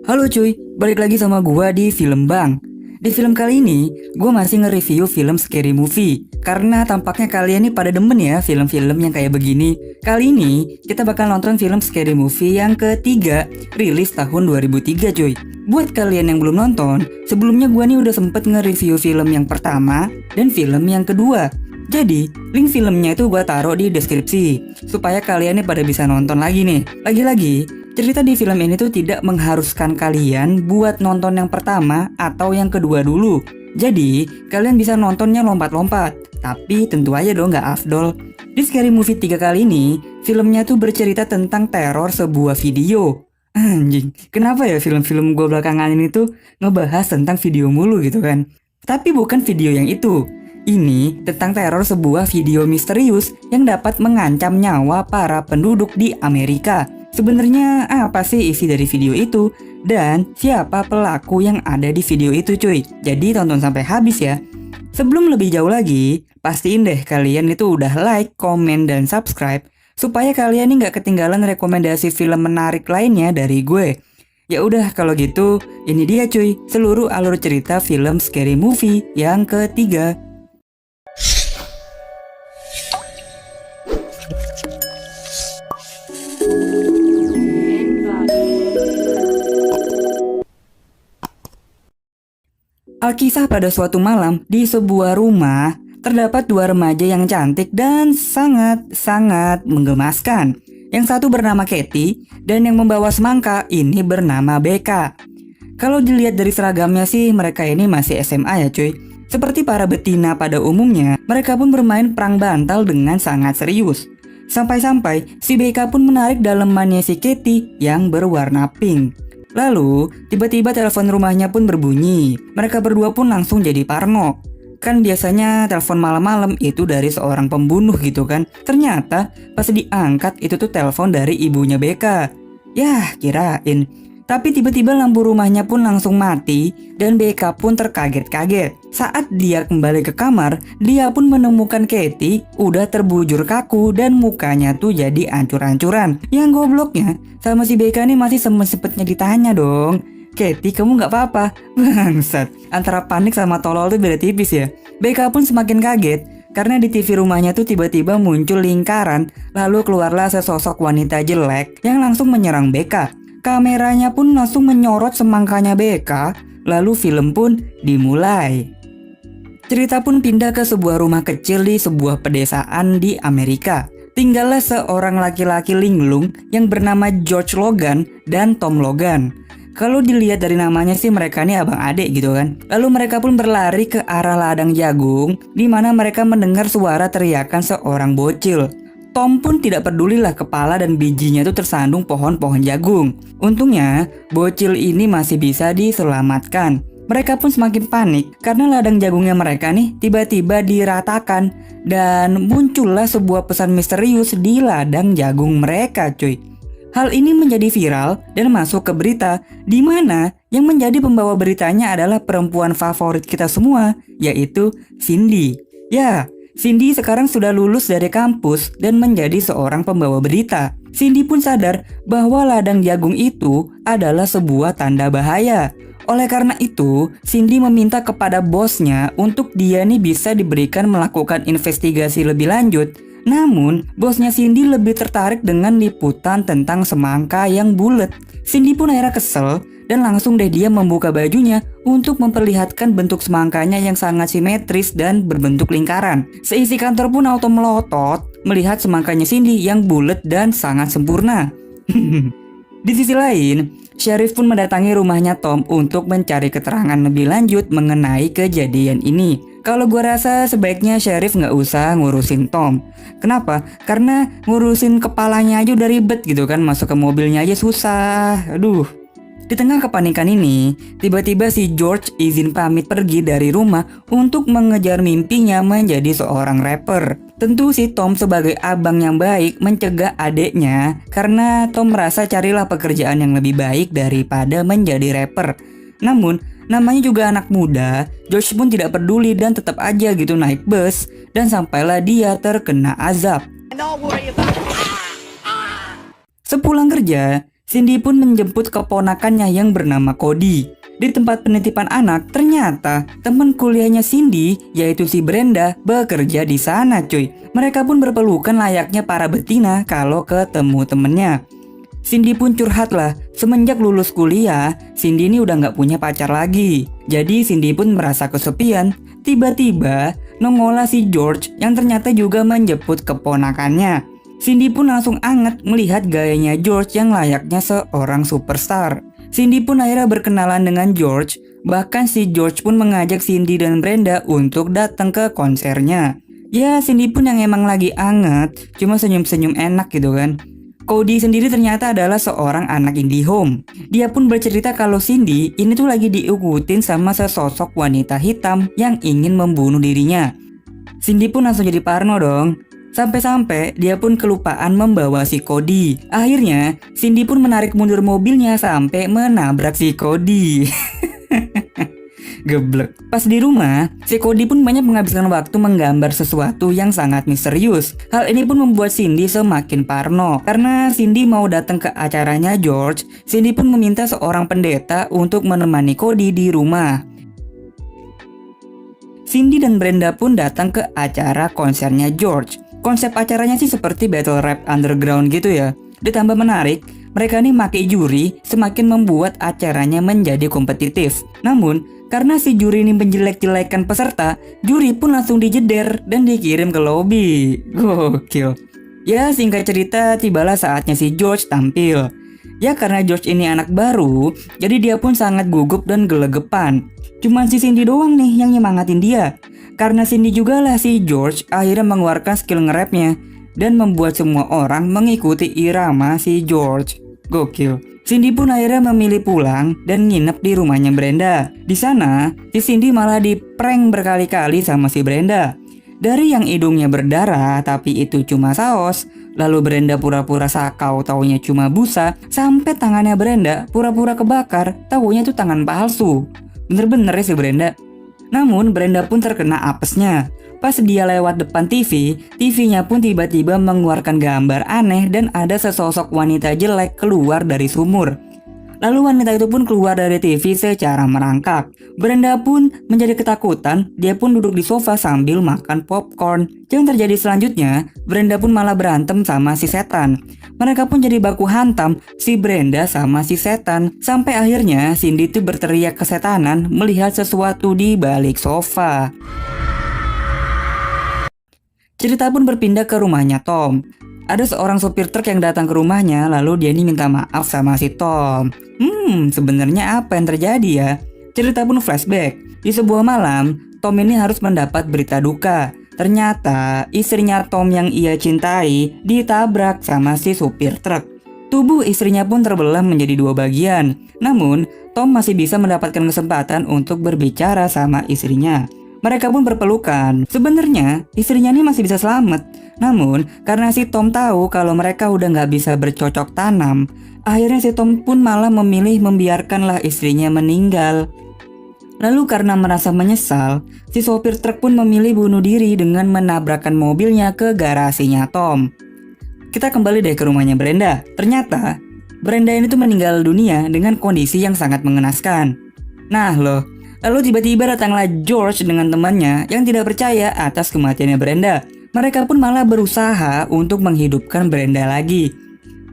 Halo cuy, balik lagi sama gua di Film Bang. Di film kali ini, gua masih nge-review film Scary Movie. Karena tampaknya kalian nih pada demen ya film-film yang kayak begini. Kali ini, kita bakal nonton film Scary Movie yang ketiga, rilis tahun 2003 cuy. Buat kalian yang belum nonton, sebelumnya gua nih udah sempet nge-review film yang pertama dan film yang kedua. Jadi, link filmnya itu gua taruh di deskripsi supaya kalian nih pada bisa nonton lagi nih. Lagi-lagi, cerita di film ini tuh tidak mengharuskan kalian buat nonton yang pertama atau yang kedua dulu. Jadi, kalian bisa nontonnya lompat-lompat. Tapi tentu aja dong nggak afdol. Di Scary Movie 3 kali ini, filmnya tuh bercerita tentang teror sebuah video. Anjing, kenapa ya film-film gue belakangan ini tuh ngebahas tentang video mulu gitu kan? Tapi bukan video yang itu. Ini tentang teror sebuah video misterius yang dapat mengancam nyawa para penduduk di Amerika. Sebenarnya apa sih isi dari video itu? Dan siapa pelaku yang ada di video itu cuy? Jadi tonton sampai habis ya. Sebelum lebih jauh lagi, pastiin deh kalian itu udah like, komen, dan subscribe supaya kalian ini nggak ketinggalan rekomendasi film menarik lainnya dari gue. Ya udah kalau gitu, ini dia cuy, seluruh alur cerita film Scary Movie yang ketiga. Alkisah pada suatu malam di sebuah rumah terdapat dua remaja yang cantik dan sangat menggemaskan. Yang satu bernama Katie dan yang membawa semangka ini bernama Becca. Kalau dilihat dari seragamnya sih mereka ini masih SMA ya cuy. Seperti para betina pada umumnya, mereka pun bermain perang bantal dengan sangat serius. Sampai-sampai si Becca pun menarik dalemannya si Katie yang berwarna pink. Lalu, tiba-tiba telepon rumahnya pun berbunyi. Mereka berdua pun langsung jadi parno. Kan biasanya telepon malam-malam itu dari seorang pembunuh gitu kan. Ternyata pas diangkat itu tuh telepon dari ibunya Becca. Yah, kirain. Tapi tiba-tiba lampu rumahnya pun langsung mati dan Becca pun terkaget-kaget. Saat dia kembali ke kamar, dia pun menemukan Katie udah terbujur kaku dan mukanya tuh jadi ancur-ancuran. Yang gobloknya, sama si Becca nih masih sempet-sempetnya ditanya dong. Katie, kamu nggak apa-apa? Bangsat, antara panik sama tolol tuh beda tipis ya. Becca pun semakin kaget karena di TV rumahnya tuh tiba-tiba muncul lingkaran, lalu keluarlah sesosok wanita jelek yang langsung menyerang Becca. Kameranya pun langsung menyorot semangkanya Becca, lalu film pun dimulai. Cerita pun pindah ke sebuah rumah kecil di sebuah pedesaan di Amerika. Tinggallah seorang laki-laki linglung yang bernama George Logan dan Tom Logan. Kalau dilihat dari namanya sih mereka ini abang adik gitu kan. Lalu mereka pun berlari ke arah ladang jagung, di mana mereka mendengar suara teriakan seorang bocil. Tom pun tidak pedulilah kepala dan bijinya itu tersandung pohon-pohon jagung. Untungnya, bocil ini masih bisa diselamatkan. Mereka pun semakin panik karena ladang jagungnya mereka nih tiba-tiba diratakan dan muncullah sebuah pesan misterius di ladang jagung mereka cuy. Hal ini menjadi viral dan masuk ke berita di mana yang menjadi pembawa beritanya adalah perempuan favorit kita semua, yaitu Cindy. Ya, Cindy sekarang sudah lulus dari kampus dan menjadi seorang pembawa berita. Cindy pun sadar bahwa ladang jagung itu adalah sebuah tanda bahaya. Oleh karena itu, Cindy meminta kepada bosnya untuk dia nih bisa diberikan melakukan investigasi lebih lanjut. Namun, bosnya Cindy lebih tertarik dengan liputan tentang semangka yang bulat. Cindy pun akhirnya kesel dan langsung deh dia membuka bajunya untuk memperlihatkan bentuk semangkanya yang sangat simetris dan berbentuk lingkaran. Seisi kantor pun auto melotot melihat semangkanya Cindy yang bulat dan sangat sempurna. Di sisi lain, Sheriff pun mendatangi rumahnya Tom untuk mencari keterangan lebih lanjut mengenai kejadian ini. Kalau gue rasa sebaiknya Sheriff nggak usah ngurusin Tom. Kenapa? Karena ngurusin kepalanya aja udah ribet gitu kan, masuk ke mobilnya aja susah. Aduh. Di tengah kepanikan ini, tiba-tiba si George izin pamit pergi dari rumah untuk mengejar mimpinya menjadi seorang rapper. Tentu si Tom sebagai abang yang baik mencegah adeknya karena Tom merasa carilah pekerjaan yang lebih baik daripada menjadi rapper. Namun, namanya juga anak muda, George pun tidak peduli dan tetap aja gitu naik bus dan sampailah dia terkena azab. Sepulang kerja, Cindy pun menjemput keponakannya yang bernama Cody. Di tempat penitipan anak, ternyata teman kuliahnya Cindy, yaitu si Brenda, bekerja di sana cuy. Mereka pun berpelukan layaknya para betina kalau ketemu temennya. Cindy pun curhat lah, semenjak lulus kuliah, Cindy ini udah gak punya pacar lagi. Jadi Cindy pun merasa kesepian. Tiba-tiba nongollah si George yang ternyata juga menjemput keponakannya. Cindy pun langsung anget melihat gayanya George yang layaknya seorang superstar. Cindy pun akhirnya berkenalan dengan George. Bahkan si George pun mengajak Cindy dan Brenda untuk datang ke konsernya. Ya Cindy pun yang emang lagi anget, cuma senyum-senyum enak gitu kan. Cody sendiri ternyata adalah seorang anak IndiHome. Dia pun bercerita kalau Cindy ini tuh lagi diikutin sama sesosok wanita hitam yang ingin membunuh dirinya. Cindy pun langsung jadi parno dong. Sampai-sampai dia pun kelupaan membawa si Cody. Akhirnya Cindy pun menarik mundur mobilnya sampai menabrak si Cody. Geblek. Pas di rumah, si Cody pun banyak menghabiskan waktu menggambar sesuatu yang sangat misterius. Hal ini pun membuat Cindy semakin parno. Karena Cindy mau datang ke acaranya George, Cindy pun meminta seorang pendeta untuk menemani Cody di rumah. Cindy dan Brenda pun datang ke acara konsernya George. Konsep acaranya sih seperti battle rap underground gitu ya. Ditambah menarik, mereka nih pakai juri semakin membuat acaranya menjadi kompetitif. Namun, karena si juri ini menjelek-jelekan peserta, juri pun langsung dijeder dan dikirim ke lobi. Gokil. Ya singkat cerita, tibalah saatnya si George tampil. Ya karena George ini anak baru, jadi dia pun sangat gugup dan gelegepan. Cuman si Cindy doang nih yang nyemangatin dia. Karena Cindy juga lah si George akhirnya mengeluarkan skill nge-rapnya dan membuat semua orang mengikuti irama si George. Gokil. Cindy pun akhirnya memilih pulang dan nginep di rumahnya Brenda. Di sana, si Cindy malah diprank berkali-kali sama si Brenda. Dari yang hidungnya berdarah tapi itu cuma saus, lalu Brenda pura-pura sakau taunya cuma busa, sampai tangannya Brenda pura-pura kebakar, taunya itu tangan palsu. Bener-bener ya si Brenda. Namun Brenda pun terkena apesnya. Pas dia lewat depan TV, TV-nya pun tiba-tiba mengeluarkan gambar aneh dan ada sesosok wanita jelek keluar dari sumur. Lalu wanita itu pun keluar dari TV secara merangkak. Brenda pun menjadi ketakutan, dia pun duduk di sofa sambil makan popcorn. Yang terjadi selanjutnya, Brenda pun malah berantem sama si setan. Mereka pun jadi baku hantam, si Brenda sama si setan. Sampai akhirnya Cindy tuh berteriak kesetanan melihat sesuatu di balik sofa. Cerita pun berpindah ke rumahnya Tom. Ada seorang sopir truk yang datang ke rumahnya, lalu dia ini minta maaf sama si Tom. Sebenarnya apa yang terjadi ya? Cerita pun flashback. Di sebuah malam, Tom ini harus mendapat berita duka. Ternyata istrinya Tom yang ia cintai ditabrak sama si supir truk. Tubuh istrinya pun terbelah menjadi dua bagian. Namun, Tom masih bisa mendapatkan kesempatan untuk berbicara sama istrinya. Mereka pun berpelukan. Sebenarnya istrinya ini masih bisa selamat. Namun karena si Tom tahu kalau mereka udah gak bisa bercocok tanam, akhirnya si Tom pun malah memilih membiarkanlah istrinya meninggal. Lalu karena merasa menyesal, si sopir truk pun memilih bunuh diri dengan menabrakkan mobilnya ke garasinya Tom. Kita kembali deh ke rumahnya Brenda. Ternyata Brenda ini tuh meninggal dunia dengan kondisi yang sangat mengenaskan. Nah loh, lalu tiba-tiba datanglah George dengan temannya yang tidak percaya atas kematiannya Brenda. Mereka pun malah berusaha untuk menghidupkan Brenda lagi.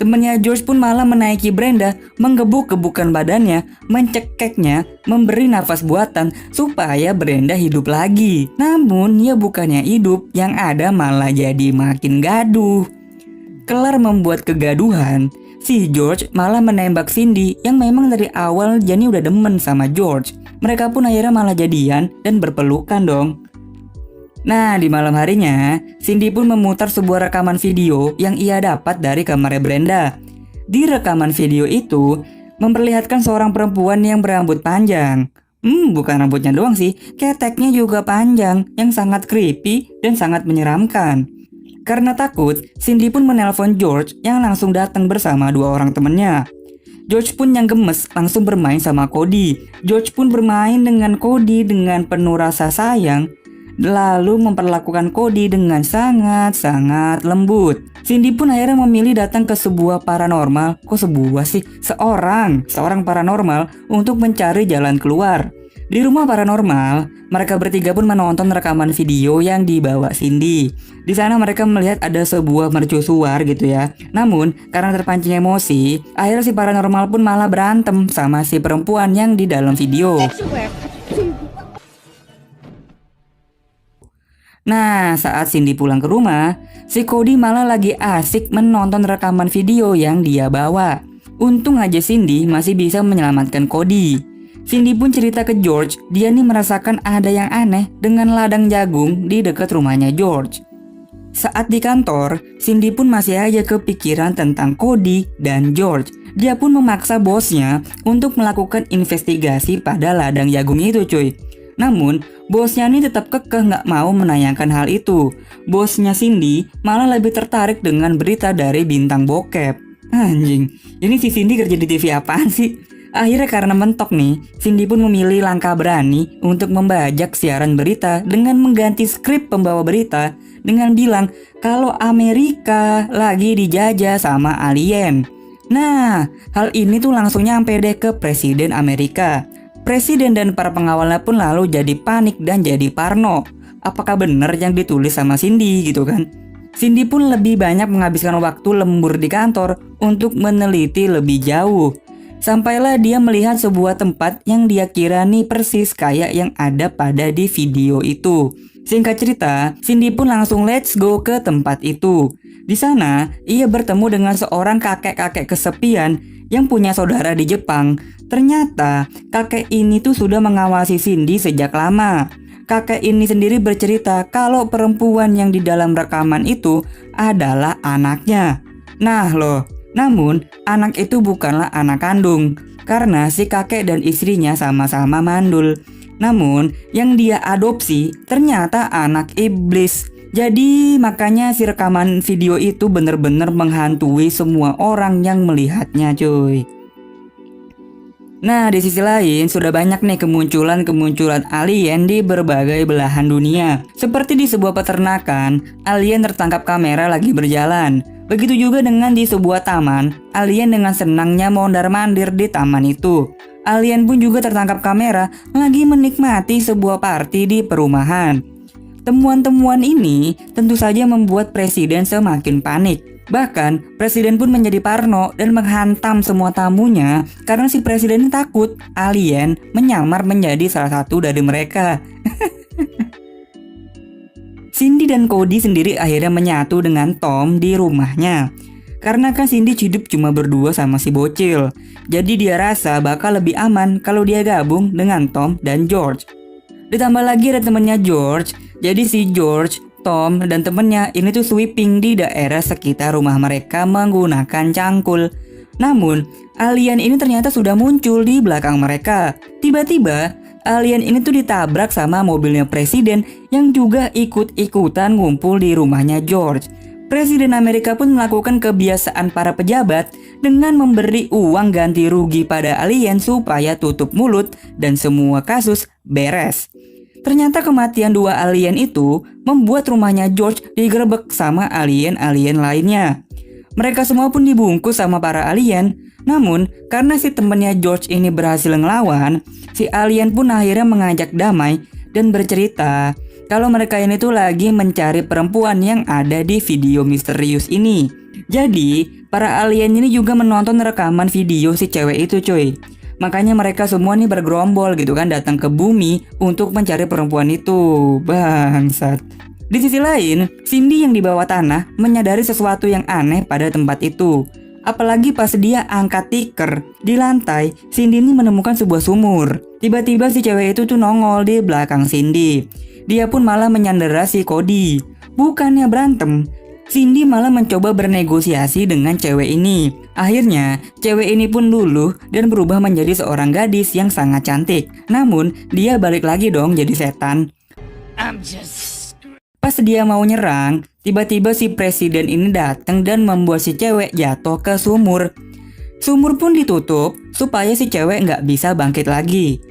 Temannya George pun malah menaiki Brenda, menggebuk-gebukkan badannya, mencekeknya, memberi nafas buatan supaya Brenda hidup lagi. Namun ya bukannya hidup, yang ada malah jadi makin gaduh. Kelar membuat kegaduhan, si George malah menembak Cindy yang memang dari awal Jenny udah demen sama George. Mereka pun akhirnya malah jadian dan berpelukan dong. Nah, di malam harinya, Cindy pun memutar sebuah rekaman video yang ia dapat dari kamarnya Brenda. Di rekaman video itu, memperlihatkan seorang perempuan yang berambut panjang. Bukan rambutnya doang sih, keteknya juga panjang, yang sangat creepy dan sangat menyeramkan. Karena takut, Cindy pun menelpon George yang langsung datang bersama dua orang temannya. George pun yang gemes langsung bermain sama Cody. George pun bermain dengan Cody dengan penuh rasa sayang. lalu memperlakukan Cody dengan sangat-sangat lembut. Cindy pun akhirnya memilih datang ke sebuah paranormal, seorang paranormal untuk mencari jalan keluar. Di rumah paranormal, mereka bertiga pun menonton rekaman video yang dibawa Cindy. Di sana mereka melihat ada sebuah mercusuar gitu ya. Namun, karena terpancing emosi, akhirnya si paranormal pun malah berantem sama si perempuan yang di dalam video. Nah, saat Cindy pulang ke rumah, si Cody malah lagi asik menonton rekaman video yang dia bawa. Untung aja Cindy masih bisa menyelamatkan Cody. Cindy pun cerita ke George, dia nih merasakan ada yang aneh dengan ladang jagung di dekat rumahnya George. Saat di kantor, Cindy pun masih aja kepikiran tentang Cody dan George. Dia pun memaksa bosnya untuk melakukan investigasi pada ladang jagung itu cuy. Namun, bosnya ini tetap kekeh nggak mau menayangkan hal itu. Bosnya Cindy malah lebih tertarik dengan berita dari bintang bokep. Anjing, ini si Cindy kerja di TV apaan sih? Akhirnya karena mentok nih, Cindy pun memilih langkah berani untuk membajak siaran berita dengan mengganti skrip pembawa berita dengan bilang kalau Amerika lagi dijajah sama alien. Nah, hal ini tuh langsung nyampe deh ke Presiden Amerika. Presiden dan para pengawalnya pun lalu jadi panik dan jadi parno. Apakah benar yang ditulis sama Cindy gitu kan? Cindy pun lebih banyak menghabiskan waktu lembur di kantor untuk meneliti lebih jauh. Sampailah dia melihat sebuah tempat yang dia kira nih persis kayak yang ada pada di video itu. Singkat cerita, Cindy pun langsung let's go ke tempat itu. Di sana, ia bertemu dengan seorang kakek-kakek kesepian yang punya saudara di Jepang. Ternyata, kakek ini tuh sudah mengawasi Cindy sejak lama. Kakek ini sendiri bercerita kalau perempuan yang di dalam rekaman itu adalah anaknya. Nah loh, namun anak itu bukanlah anak kandung karena si kakek dan istrinya sama-sama mandul. Namun yang dia adopsi ternyata anak iblis. Jadi makanya si rekaman video itu bener-bener menghantui semua orang yang melihatnya cuy. Nah, di sisi lain sudah banyak nih kemunculan alien di berbagai belahan dunia. Seperti di sebuah peternakan, alien tertangkap kamera lagi berjalan. Begitu juga dengan di sebuah taman, alien dengan senangnya mondar-mandir di taman itu. Alien pun juga tertangkap kamera lagi menikmati sebuah party di perumahan. Temuan-temuan ini tentu saja membuat presiden semakin panik. Bahkan, presiden pun menjadi parno dan menghantam semua tamunya karena si presiden takut alien menyamar menjadi salah satu dari mereka. Cindy dan Cody sendiri akhirnya menyatu dengan Tom di rumahnya. Karena kan Cindy hidup cuma berdua sama si bocil. Jadi dia rasa bakal lebih aman kalau dia gabung dengan Tom dan George. Ditambah lagi ada temennya George. Jadi si George, Tom, dan temennya ini tuh sweeping di daerah sekitar rumah mereka menggunakan cangkul. Namun, alien ini ternyata sudah muncul di belakang mereka. Tiba-tiba, alien ini tuh ditabrak sama mobilnya presiden yang juga ikut-ikutan ngumpul di rumahnya George. Presiden Amerika pun melakukan kebiasaan para pejabat dengan memberi uang ganti rugi pada alien supaya tutup mulut dan semua kasus beres. Ternyata kematian dua alien itu membuat rumahnya George digerebek sama alien-alien lainnya. Mereka semua pun dibungkus sama para alien. Namun, karena si temennya George ini berhasil ngelawan, si alien pun akhirnya mengajak damai dan bercerita kalau mereka ini tuh lagi mencari perempuan yang ada di video misterius ini. Jadi, para alien ini juga menonton rekaman video si cewek itu cuy. Makanya mereka semua nih bergerombol gitu kan datang ke bumi untuk mencari perempuan itu. Bangsat. Di sisi lain, Cindy yang di bawah tanah menyadari sesuatu yang aneh pada tempat itu. Apalagi pas dia angkat tikar di lantai, Cindy ini menemukan sebuah sumur. Tiba-tiba si cewek itu tuh nongol di belakang Cindy. Dia pun malah menyandera si Cody. Bukannya berantem, Cindy malah mencoba bernegosiasi dengan cewek ini. Akhirnya, cewek ini pun luluh dan berubah menjadi seorang gadis yang sangat cantik. Namun, dia balik lagi dong jadi setan. Pas dia mau nyerang, tiba-tiba si presiden ini datang dan membuat si cewek jatuh ke sumur. Sumur pun ditutup supaya si cewek nggak bisa bangkit lagi.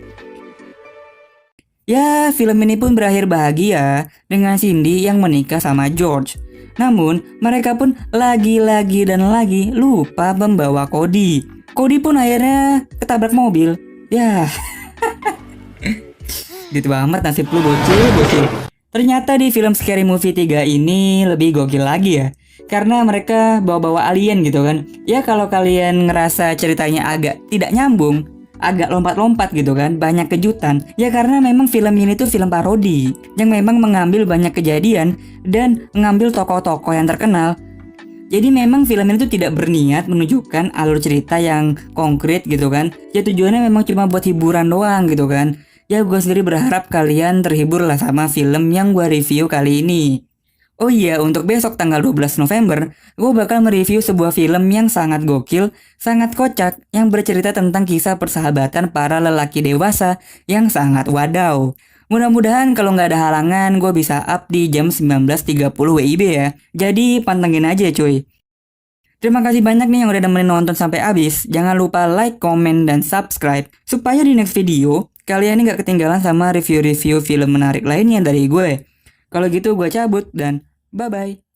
Ya, film ini pun berakhir bahagia dengan Cindy yang menikah sama George. Namun, mereka pun lagi-lagi dan lagi lupa membawa Cody. Cody pun akhirnya ketabrak mobil. Ya, gitu banget nasib lu bocil. Ternyata di film Scary Movie 3 ini lebih gokil lagi ya. Karena mereka bawa-bawa alien gitu kan. Ya kalau kalian ngerasa ceritanya agak tidak nyambung, agak lompat-lompat gitu kan, banyak kejutan. Ya karena memang film ini tuh film parodi yang memang mengambil banyak kejadian dan mengambil tokoh-tokoh yang terkenal. Jadi memang film ini tuh tidak berniat menunjukkan alur cerita yang konkret gitu kan. Ya tujuannya memang cuma buat hiburan doang gitu kan. Ya gue sendiri berharap kalian terhibur lah sama film yang gue review kali ini. Oh iya, untuk besok tanggal 12 November, gue bakal mereview sebuah film yang sangat gokil, sangat kocak, yang bercerita tentang kisah persahabatan para lelaki dewasa yang sangat wadaw. Mudah-mudahan kalau nggak ada halangan, gue bisa up di jam 19.30 WIB ya. Jadi pantengin aja cuy. Terima kasih banyak nih yang udah nemenin nonton sampai habis. Jangan lupa like, comment, dan subscribe supaya di next video kalian ini gak ketinggalan sama review-review film menarik lainnya dari gue. Kalau gitu gue cabut dan bye-bye.